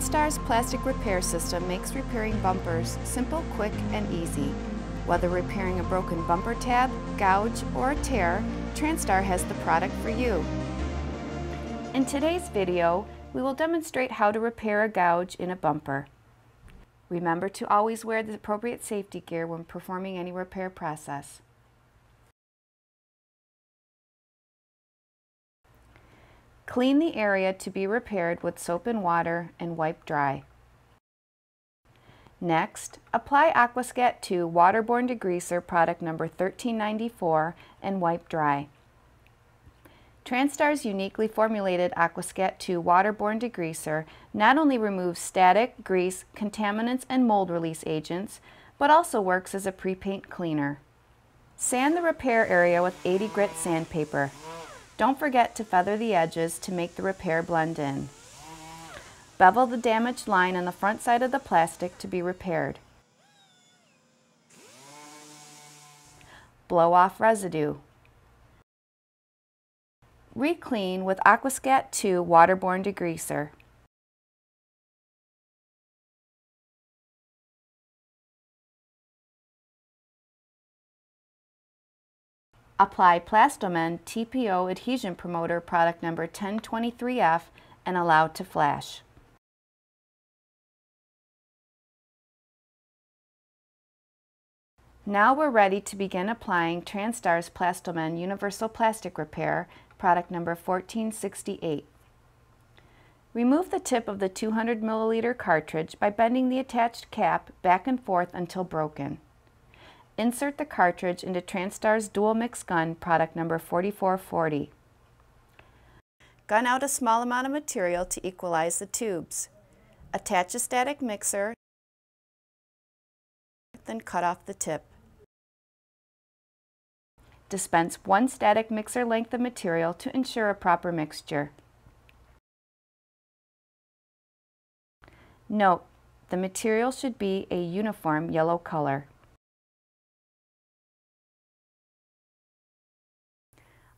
Transtar's plastic repair system makes repairing bumpers simple, quick, and easy. Whether repairing a broken bumper tab, gouge, or a tear, Transtar has the product for you. In today's video, we will demonstrate how to repair a gouge in a bumper. Remember to always wear the appropriate safety gear when performing any repair process. Clean the area to be repaired with soap and water and wipe dry. Next, apply Aquascat 2 waterborne degreaser product number 1394 and wipe dry. Transtar's uniquely formulated Aquascat 2 waterborne degreaser not only removes static, grease, contaminants, and mold release agents, but also works as a pre-paint cleaner. Sand the repair area with 80 grit sandpaper. Don't forget to feather the edges to make the repair blend in. Bevel the damaged line on the front side of the plastic to be repaired. Blow off residue. Re-clean with Aquascat 2 waterborne degreaser. Apply Plastomen TPO adhesion promoter product number 1023F and allow to flash. Now we're ready to begin applying Transtar's Plastomen Universal Plastic Repair product number 1468. Remove the tip of the 200 milliliter cartridge by bending the attached cap back and forth until broken. Insert the cartridge into Transtar's Dual Mix Gun product number 4440. Gun out a small amount of material to equalize the tubes. Attach a static mixer, then cut off the tip. Dispense 1 static mixer length of material to ensure a proper mixture. Note, the material should be a uniform yellow color.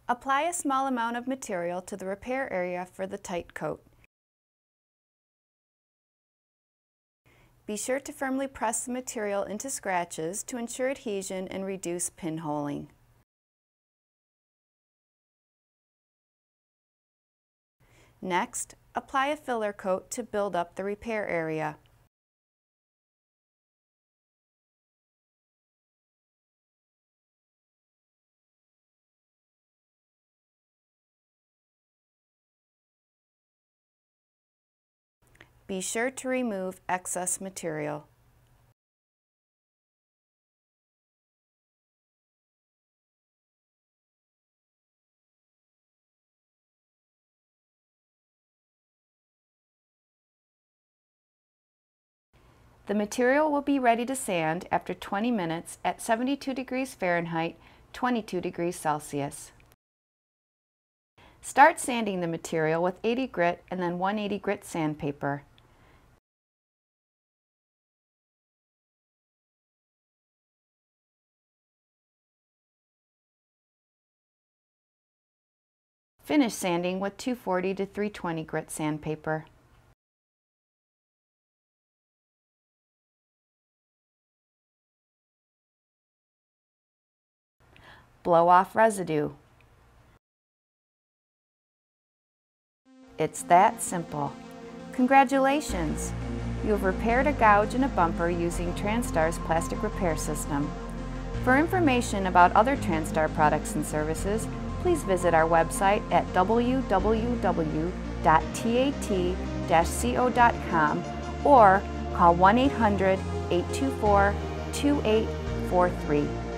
Apply a small amount of material to the repair area for the tight coat. Be sure to firmly press the material into scratches to ensure adhesion and reduce pinholing. Next, apply a filler coat to build up the repair area. Be sure to remove excess material. The material will be ready to sand after 20 minutes at 72 degrees Fahrenheit, 22 degrees Celsius. Start sanding the material with 80 grit and then 180 grit sandpaper. Finish sanding with 240 to 320 grit sandpaper. Blow off residue. It's that simple. Congratulations! You have repaired a gouge in a bumper using Transtar's plastic repair system. For information about other Transtar products and services, please visit our website at www.tat-co.com or call 1-800-824-2843.